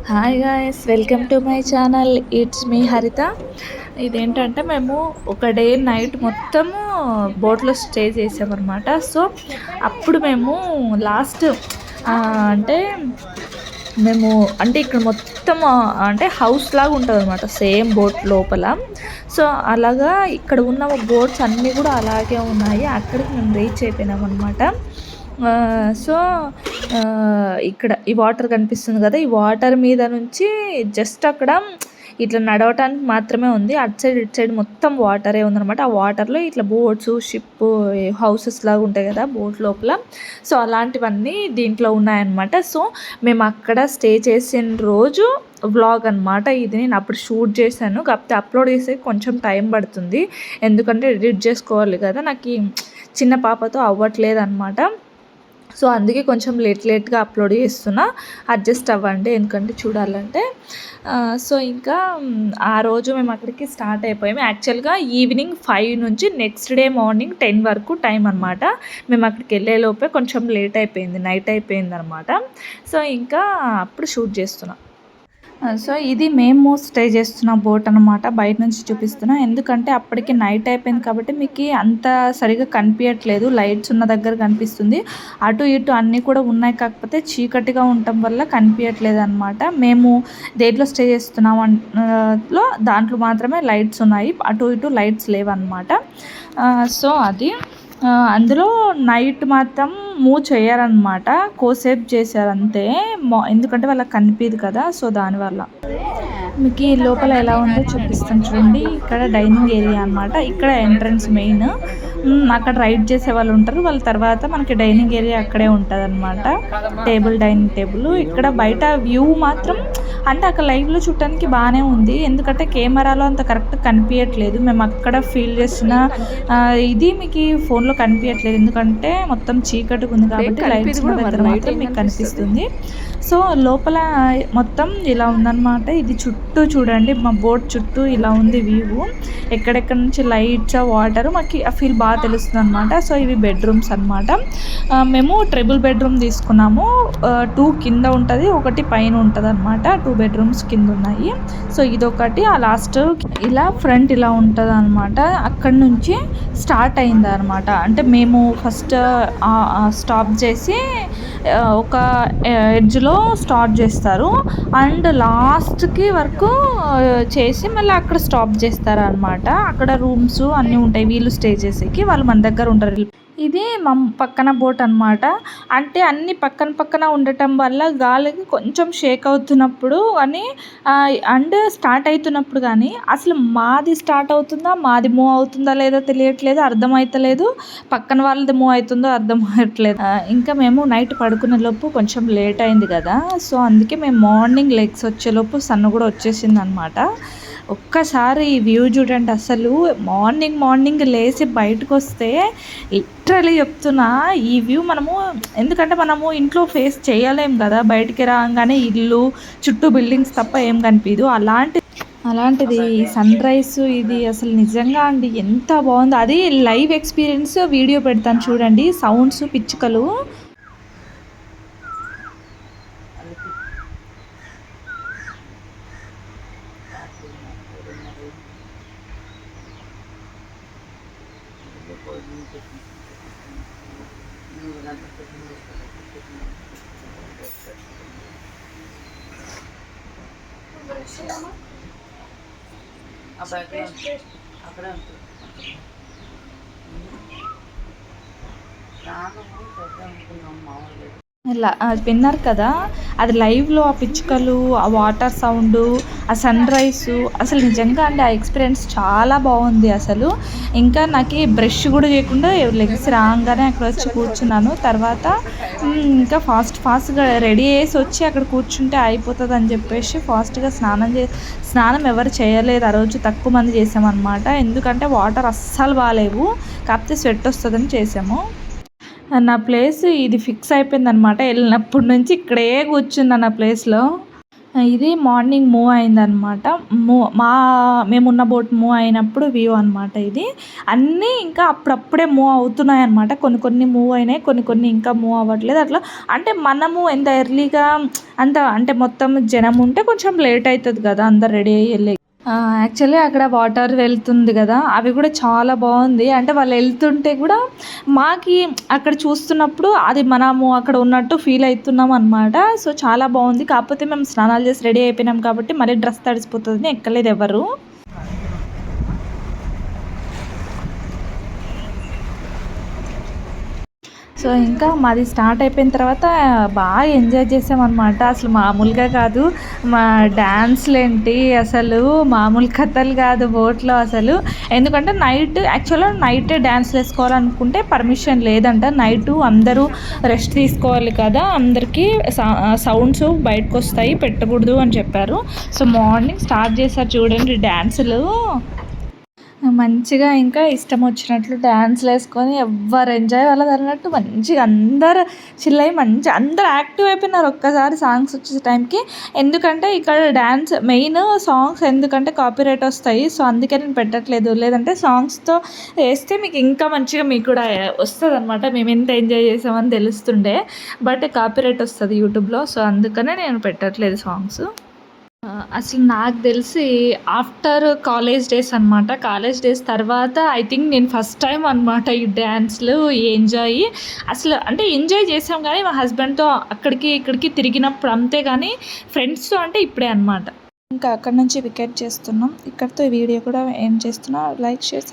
Hi guys, welcome to my channel. It's me హరిత. ఇదేంటంటే మేము ఒక డే నైట్ మొత్తము బోట్లో స్టే చేసామన్నమాట. సో అప్పుడు మేము లాస్ట్ అంటే మేము అంటే ఇక్కడ మొత్తం అంటే హౌస్ లాగా ఉంటుంది అనమాట, సేమ్ బోట్ లోపల. సో అలాగా ఇక్కడ ఉన్న బోట్స్ అన్నీ కూడా అలాగే ఉన్నాయి. అక్కడికి మేము రీచ్ అయిపోయినాం అనమాట. సో ఇక్కడ ఈ వాటర్ కనిపిస్తుంది కదా, ఈ వాటర్ మీద నుంచి జస్ట్ అక్కడ ఇట్లా నడవటానికి మాత్రమే ఉంది. అటు సైడ్ ఇటు సైడ్ మొత్తం వాటరే ఉందన్నమాట. ఆ వాటర్లో ఇట్లా బోట్స్, షిప్, హౌసెస్ లాగా ఉంటాయి కదా బోట్ లోపల. సో అలాంటివన్నీ దీంట్లో ఉన్నాయన్నమాట. సో మేము అక్కడ స్టే చేసిన రోజు వ్లాగ్ అనమాట ఇది. నేను అప్పుడు షూట్ చేశాను, కాకపోతే అప్లోడ్ చేసే కొంచెం టైం పడుతుంది, ఎందుకంటే ఎడిట్ చేసుకోవాలి కదా. నాకు చిన్న పాపతో అవ్వట్లేదు అనమాట. సో అందుకే కొంచెం లేట్గా అప్లోడ్ చేస్తున్నా, అడ్జస్ట్ అవ్వండి ఎందుకంటే చూడాలంటే. సో ఇంకా ఆ రోజు మేము అక్కడికి స్టార్ట్ అయిపోయాము. యాక్చువల్గా ఈవినింగ్ 5 నుంచి నెక్స్ట్ డే మార్నింగ్ 10 వరకు టైం అనమాట. మేము అక్కడికి వెళ్ళేలోపే కొంచెం లేట్ అయిపోయింది, నైట్ అయిపోయింది అనమాట. సో ఇంకా అప్పుడు షూట్ చేస్తున్నాం. సో ఇది మేము స్టే చేస్తున్న బోట్ అనమాట. బయట నుంచి చూపిస్తున్నా ఎందుకంటే అప్పటికి నైట్ అయిపోయింది కాబట్టి మీకు అంత సరిగా కనిపించట్లేదు. లైట్స్ ఉన్న దగ్గర కనిపిస్తుంది, అటు ఇటు అన్నీ కూడా ఉన్నాయి, కాకపోతే చీకటిగా ఉండటం వల్ల కనిపించట్లేదు అనమాట. మేము దేంట్లో స్టే చేస్తున్నాం దాంట్లో మాత్రమే లైట్స్ ఉన్నాయి, అటు ఇటు లైట్స్ లేవన్నమాట. సో అది అందులో నైట్ మాత్రం మూవ్ చేయరనమాట, కోసేపు చేశారు అంతే, ఎందుకంటే వాళ్ళకి కనిపించదు కదా. సో దానివల్ల మీకు ఈ లోపల ఎలా ఉందో చూపిస్తాను చూడండి. ఇక్కడ డైనింగ్ ఏరియా అనమాట, ఇక్కడ ఎంట్రన్స్ మెయిన్. అక్కడ రైడ్ చేసే వాళ్ళు ఉంటారు, వాళ్ళ తర్వాత మనకి డైనింగ్ ఏరియా అక్కడే ఉంటుంది అనమాట. Dining table. ఇక్కడ బయట వ్యూ మాత్రం అంటే అక్కడ లైవ్లో చూడటానికి బాగానే ఉంది, ఎందుకంటే కెమెరాలో అంత కరెక్ట్ కనిపించట్లేదు. మేము అక్కడ ఫీల్ చేసిన ఇది మీకు ఫోన్లో కనిపించట్లేదు, ఎందుకంటే మొత్తం చీకటిగా ఉంది కాబట్టి లైట్స్ దగ్గర మాత్రం మీకు కనిపిస్తుంది. సో లోపల మొత్తం ఇలా ఉందన్నమాట. ఇది చుట్టూ చూడండి, మా బోట్ చుట్టూ ఇలా ఉంది వ్యూ. ఎక్కడెక్కడ నుంచి లైట్స్, వాటర్ మాకు ఆ ఫీల్ బాగా తెలుస్తుంది అనమాట. సో ఇవి బెడ్రూమ్స్ అనమాట. మేము ట్రిపుల్ బెడ్రూమ్ తీసుకున్నాము. 2 కింద ఉంటుంది, ఒకటి పైన ఉంటుంది అనమాట. 2 బెడ్రూమ్స్ కింద ఉన్నాయి. సో ఇదొకటి. ఆ లాస్ట్ ఇలా ఫ్రంట్ ఇలా ఉంటుంది అనమాట. అక్కడ నుంచి స్టార్ట్ అయింది అనమాట. అంటే మేము ఫస్ట్ స్టాప్ చేసి ఒక ఎడ్జ్లో స్టార్ట్ చేస్తారు అండ్ లాస్ట్కి వరకు చేసి మళ్ళీ అక్కడ స్టాప్ చేస్తారు అనమాట. అక్కడ రూమ్స్ అన్నీ ఉంటాయి, వీళ్ళు స్టే చేసేకి వాళ్ళు మన దగ్గర ఉంటారు. ఇది మా పక్కన బోట్ అనమాట. అంటే అన్ని పక్కన ఉండటం వల్ల గాలికి కొంచెం షేక్ అవుతున్నప్పుడు అని అండ్ స్టార్ట్ అవుతున్నప్పుడు కానీ అసలు మాది స్టార్ట్ అవుతుందా, మాది మూవ్ అవుతుందా లేదో తెలియట్లేదు, అర్థమవుతలేదు. పక్కన వాళ్ళది మూవ్ అవుతుందో అర్థం అవ్వట్లేదు. ఇంకా మేము నైట్ పడుకునే లోపు కొంచెం లేట్ అయింది కదా, సో అందుకే మేము మార్నింగ్ లెగ్స్ వచ్చేలోపు సన్ కూడా వచ్చేసింది అనమాట. ఒక్కసారి ఈ వ్యూ చూడండి. అసలు మార్నింగ్ లేచి బయటకు వస్తే లిటరలీ చెప్తున్నా, ఈ వ్యూ మనము ఎందుకంటే మనము ఇంట్లో ఫేస్ చేయలేం కదా, బయటికి రాగానే ఇల్లు చుట్టూ బిల్డింగ్స్ తప్ప ఏం కనిపించదు. అలాంటిది సన్ రైజ్ ఇది అసలు నిజంగా అండి ఎంత బాగుందో. అది లైవ్ ఎక్స్పీరియన్స్ వీడియో పెడతాను చూడండి. సౌండ్స్, పిచ్చుకలు. అక్కడ ఇలా విన్నారు కదా, అది లైవ్లో ఆ పిచ్చుకలు, ఆ వాటర్ సౌండ్, ఆ సన్ రైజ్ అసలు నిజంగా అండి ఆ ఎక్స్పీరియన్స్ చాలా బాగుంది అసలు. ఇంకా నాకు బ్రష్ కూడా చేయకుండా లెగ్స్ రాగానే అక్కడ వచ్చి కూర్చున్నాను. తర్వాత ఇంకా ఫాస్ట్గా రెడీ చేసి వచ్చి అక్కడ కూర్చుంటే అయిపోతుంది అని చెప్పేసి ఫాస్ట్గా స్నానం ఎవరు చేయలేదు ఆ రోజు, తక్కువ మంది చేసామన్నమాట. ఎందుకంటే వాటర్ అస్సలు బాగాలేవు, కాకపోతే స్వెట్ వస్తుందని చేసాము. నా ప్లేస్ ఇది ఫిక్స్ అయిపోయింది అనమాట. వెళ్ళినప్పటి నుంచి ఇక్కడే కూర్చున్నాను ఆ ప్లేస్లో. ఇది మార్నింగ్ మూవ్ అయిందనమాట. మేమున్న బోట్ మూవ్ అయినప్పుడు వ్యూ అనమాట ఇది. అన్నీ ఇంకా అప్పుడప్పుడే మూవ్ అవుతున్నాయన్నమాట. కొన్ని కొన్ని మూవ్ అయినాయి, కొన్ని కొన్ని ఇంకా మూవ్ అవ్వట్లేదు. అట్లా అంటే మనము ఎంత ఎర్లీగా అంటే మొత్తం జనం ఉంటే కొంచెం లేట్ అవుతుంది కదా అందరు రెడీ అయ్యి వెళ్ళి. యాక్చువల్లీ అక్కడ వాటర్ వెళ్తుంది కదా, అవి కూడా చాలా బాగుంది. అంటే వాళ్ళు వెళ్తుంటే కూడా మాకి అక్కడ చూస్తున్నప్పుడు అది మనము అక్కడ ఉన్నట్టు ఫీల్ అవుతున్నాం అనమాట. సో చాలా బాగుంది. కాకపోతే మేము స్నానాలు చేసి రెడీ అయిపోయినాం కాబట్టి మళ్ళీ డ్రెస్ తడిసిపోతుందని ఎక్కలేదు ఎవరు. సో ఇంకా మాది స్టార్ట్ అయిపోయిన తర్వాత బాగా ఎంజాయ్ చేసామన్నమాట. అసలు మామూలుగా కాదు. మా డాన్స్లేంటి అసలు మామూలు కథలు కాదు బోట్లో అసలు. ఎందుకంటే యాక్చువల్గా నైటే డ్యాన్స్లు వేసుకోవాలనుకుంటే పర్మిషన్ లేదంట. నైటు అందరూ రెస్ట్ తీసుకోవాలి కదా, అందరికీ సౌండ్స్ బయటకు వస్తాయి, పెట్టకూడదు అని చెప్పారు. సో మార్నింగ్ స్టార్ట్ చేశారు చూడండి డ్యాన్సులు. మంచిగా ఇంకా ఇష్టం వచ్చినట్లు డ్యాన్స్లు వేసుకొని ఎవ్వరు ఎంజాయ్ వాళ్ళది అన్నట్టు మంచిగా అందరు చిల్ అయ్యి మంచిగా అందరు యాక్టివ్ అయిపోయినారు ఒక్కసారి సాంగ్స్ వచ్చే టైంకి. ఎందుకంటే ఇక్కడ డ్యాన్స్ మెయిన్ సాంగ్స్, ఎందుకంటే కాపీరైట్ వస్తాయి. సో అందుకే నేను పెట్టట్లేదు. లేదంటే సాంగ్స్తో వేస్తే మీకు ఇంకా మంచిగా మీకు కూడా వస్తుంది అనమాట, మేము ఎంత ఎంజాయ్ చేసామని తెలుస్తుండే. బట్ కాపీరైట్ వస్తుంది యూట్యూబ్లో. సో అందుకనే నేను పెట్టట్లేదు సాంగ్స్. అసలు నాకు తెలిసి ఆఫ్టర్ కాలేజ్ డేస్ అనమాట. కాలేజ్ డేస్ తర్వాత ఐ థింక్ నేను ఫస్ట్ టైం అనమాట ఈ డ్యాన్స్లు ఎంజాయ్. అసలు అంటే ఎంజాయ్ చేసాం కానీ మా హస్బెండ్తో అక్కడికి ఇక్కడికి తిరిగినప్పుడు అంతే, కానీ ఫ్రెండ్స్తో అంటే ఇప్పుడే అనమాట. ఇంకా అక్కడ నుంచి వికెట్ చేస్తున్నాం. ఇక్కడితో ఈ వీడియో కూడా ఏం చేస్తున్నా. Like, share,